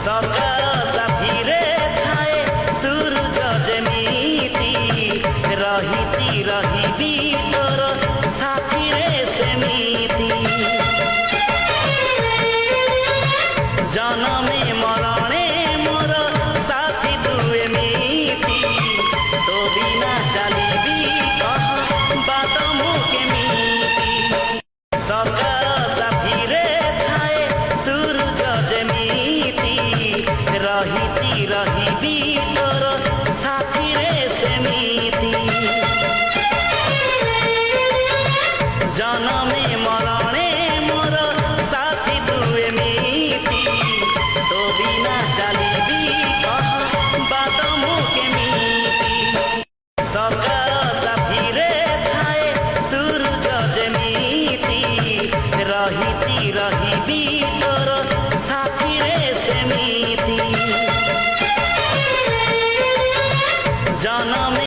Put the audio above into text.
सकाळ साथीरे थाए सूरज जेमिति रहिछि रहिबी तोर साथीरे सेमिति जनमे मरणे मोर साथी तू एमिति तो बिना चलिबी कह बात मु केमिति सकाळ साथीरे थाए सूरज जेमिति रहिछि रहिबी तोर साथीरे सेमिति जनमे मरणे मोर साथी तू एमिति तो बिना चलिबी कह बात मु केमिति सकाळ साथीरे थाए सूरज जेमिति रहिछि रहिबी तोर साथीरे सेमिति जनमे